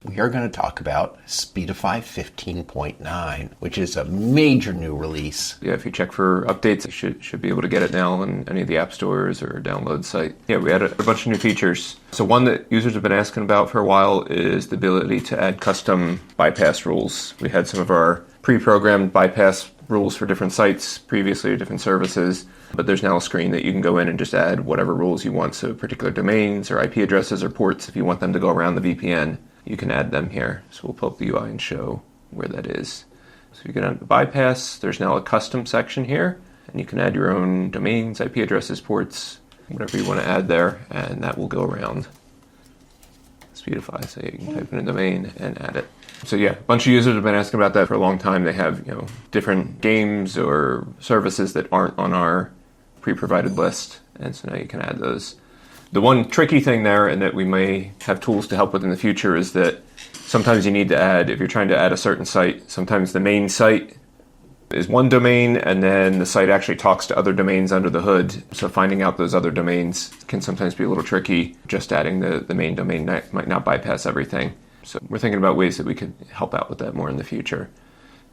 We are going to talk about Speedify 15.9, which is a major new release. Yeah, if you check for updates, you should be able to get it now on any of the app stores or download site. Yeah, we added a bunch of new features. So one that users have been asking about for a while is the ability to add custom bypass rules. We had some of our pre-programmed bypass rules for different sites previously or different services, but there's now a screen that you can go in and just add whatever rules you want. So particular domains or IP addresses or ports, if you want them to go around the VPN, you can add them here. So we'll pull up the UI and show where that is. So you can add the bypass. There's now a custom section here, and you can add your own domains, IP addresses, ports, whatever you want to add there, and that will go around Speedify. So you can type in a domain and add it. So yeah, a bunch of users have been asking about that for a long time. They have, different games or services that aren't on our pre-provided list, and so now you can add those. The one tricky thing there, and that we may have tools to help with in the future, is that sometimes you need to add, if you're trying to add a certain site, sometimes the main site is one domain, and then the site actually talks to other domains under the hood. So finding out those other domains can sometimes be a little tricky. Just adding the main domain might not bypass everything. So we're thinking about ways that we could help out with that more in the future.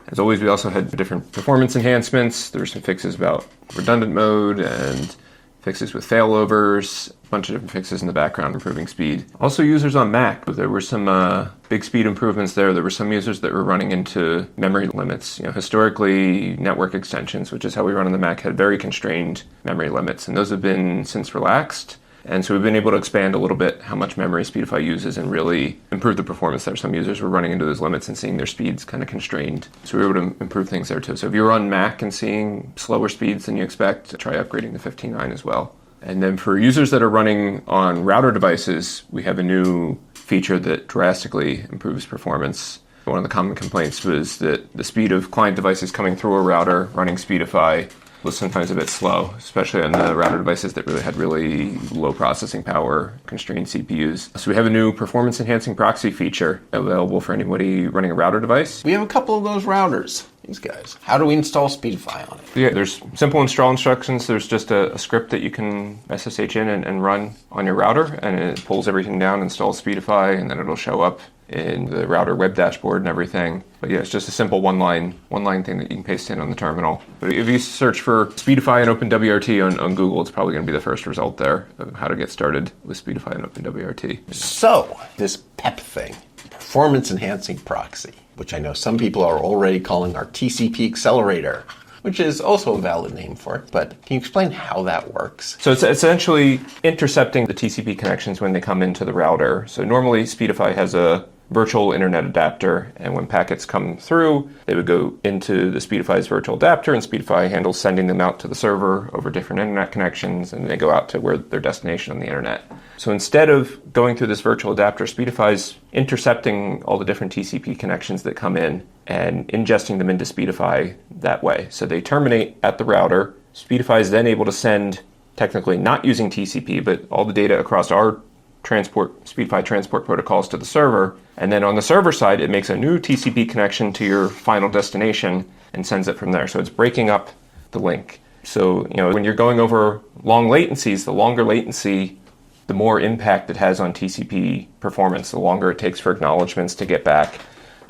As always, we also had different performance enhancements. There were some fixes about redundant mode and fixes with failovers, a bunch of different fixes in the background improving speed. Also users on Mac, there were some big speed improvements there. There were some users that were running into memory limits. Historically, network extensions, which is how we run on the Mac, had very constrained memory limits, and those have been since relaxed. And so we've been able to expand a little bit how much memory Speedify uses and really improve the performance there. Some users were running into those limits and seeing their speeds kind of constrained. So we were able to improve things there too. So if you're on Mac and seeing slower speeds than you expect, try upgrading to 15.9 as well. And then for users that are running on router devices, we have a new feature that drastically improves performance. One of the common complaints was that the speed of client devices coming through a router running Speedify was sometimes a bit slow, especially on the router devices that really had really low processing power, constrained CPUs. So we have a new performance enhancing proxy feature available for anybody running a router device. We have a couple of those routers, these guys. How do we install Speedify on it? Yeah, there's simple install instructions. There's just a script that you can SSH in and run on your router, and it pulls everything down, installs Speedify, and then it'll show up in the router web dashboard and everything. But yeah, it's just a simple one-line thing that you can paste in on the terminal. But if you search for Speedify and OpenWrt on Google, it's probably going to be the first result there of how to get started with Speedify and OpenWrt. So, this PEP thing, Performance Enhancing Proxy, which I know some people are already calling our TCP accelerator, which is also a valid name for it, but can you explain how that works? So it's essentially intercepting the TCP connections when they come into the router. So normally Speedify has a virtual internet adapter, and when packets come through, they would go into the Speedify's virtual adapter, and Speedify handles sending them out to the server over different internet connections, and they go out to where their destination on the internet. So instead of going through this virtual adapter, Speedify's intercepting all the different TCP connections that come in and ingesting them into Speedify that way. So they terminate at the router. Speedify is then able to send, technically not using TCP, but all the data across our Speedify transport protocols to the server. And then on the server side, it makes a new TCP connection to your final destination and sends it from there. So it's breaking up the link. So, when you're going over long latencies, the longer latency, the more impact it has on TCP performance, the longer it takes for acknowledgements to get back.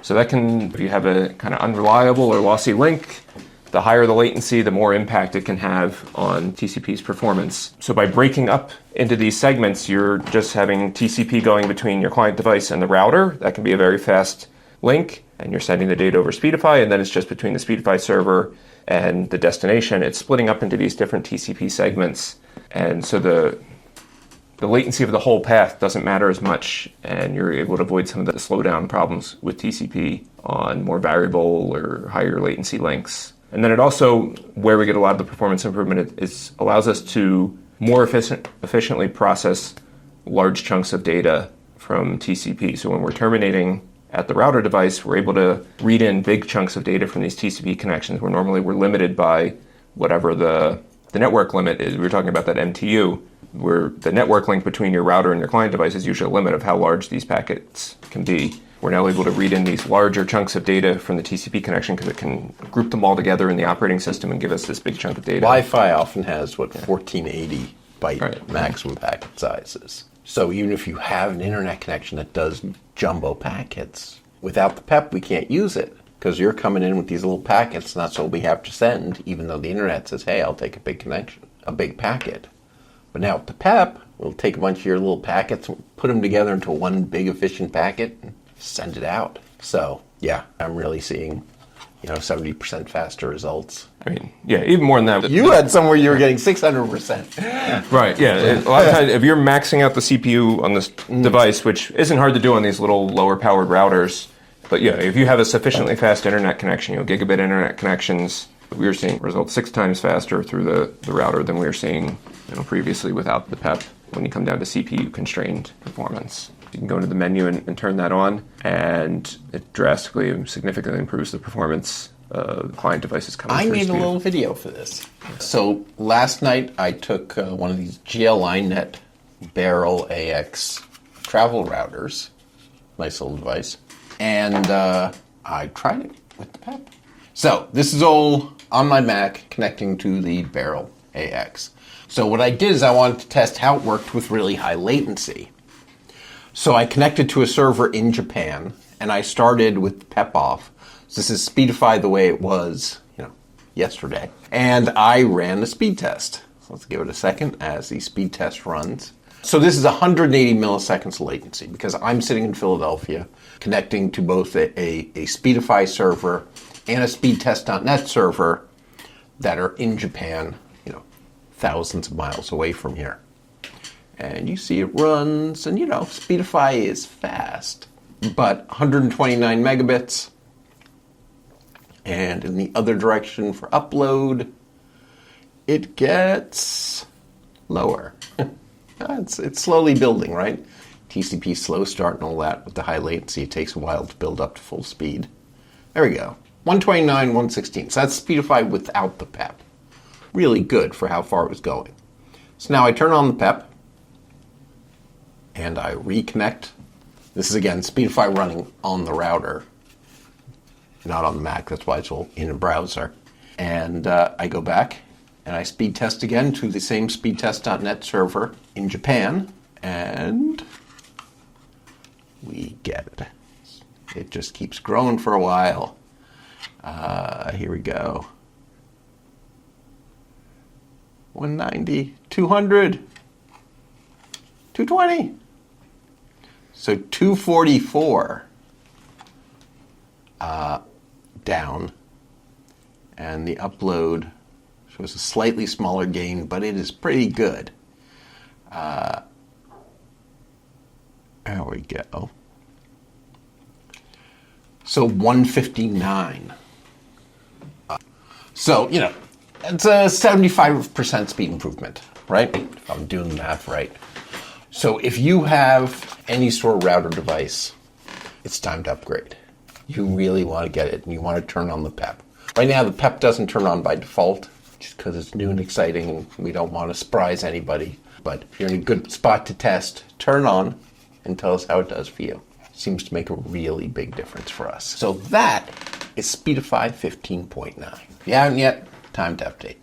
So that can, if you have a kind of unreliable or lossy link, the higher the latency, the more impact it can have on TCP's performance. So by breaking up into these segments, you're just having TCP going between your client device and the router. That can be a very fast link, and you're sending the data over Speedify, and then it's just between the Speedify server and the destination. It's splitting up into these different TCP segments, and so the latency of the whole path doesn't matter as much, and you're able to avoid some of the slowdown problems with TCP on more variable or higher latency links. And then it also, where we get a lot of the performance improvement, is allows us to more efficiently process large chunks of data from TCP. So when we're terminating at the router device, we're able to read in big chunks of data from these TCP connections, where normally we're limited by whatever the network limit is. We were talking about that MTU, where the network link between your router and your client device is usually a limit of how large these packets can be. We're now able to read in these larger chunks of data from the TCP connection because it can group them all together in the operating system and give us this big chunk of data. Wi-Fi often has, 1480 byte maximum packet sizes. So even if you have an internet connection that does jumbo packets, without the PEP, we can't use it because you're coming in with these little packets, and that's what we have to send, even though the internet says, hey, I'll take a big connection, a big packet. But now with the PEP, we'll take a bunch of your little packets and put them together into one big efficient packet and send it out. So yeah, I'm really seeing 70% faster results. I mean, yeah, even more than that. You had somewhere you were getting 600%. Right, yeah. A lot of times, if you're maxing out the CPU on this device, which isn't hard to do on these little lower-powered routers, but yeah, if you have a sufficiently fast internet connection, gigabit internet connections, we were seeing results 6 times faster through the router than we were seeing previously without the PEP when you come down to CPU-constrained performance. You can go into the menu and turn that on, and it drastically and significantly improves the performance of the client devices coming through. I made a little video for this. So last night I took one of these GL.iNET Barrel AX travel routers, nice little device, and I tried it with the PEP. So this is all on my Mac connecting to the Barrel AX. So what I did is I wanted to test how it worked with really high latency. So I connected to a server in Japan, and I started with PEP off. So this is Speedify the way it was, yesterday. And I ran the speed test. So let's give it a second as the speed test runs. So this is 180 milliseconds latency because I'm sitting in Philadelphia, connecting to both a Speedify server and a speedtest.net server that are in Japan, thousands of miles away from here. And you see it runs, and Speedify is fast, but 129 megabits. And in the other direction for upload, it gets lower. It's slowly building, right? TCP slow start and all that with the high latency. It takes a while to build up to full speed. There we go. 129, 116. So that's Speedify without the PEP. Really good for how far it was going. So now I turn on the PEP, and I reconnect. This is, again, Speedify running on the router, not on the Mac. That's why it's all in a browser. And I go back, and I speed test again to the same speedtest.net server in Japan, and we get it. It just keeps growing for a while. Here we go. 190, 200, 220. So 244 down, and the upload shows a slightly smaller gain, but it is pretty good. There we go. So 159. So, it's a 75% speed improvement, right? If I'm doing the math right. So if you have any sort of router device, it's time to upgrade. You really want to get it, and you want to turn on the PEP. Right now, the PEP doesn't turn on by default, just because it's new and exciting, and we don't want to surprise anybody. But if you're in a good spot to test, turn on and tell us how it does for you. It seems to make a really big difference for us. So that is Speedify 15.9. If you haven't yet, time to update.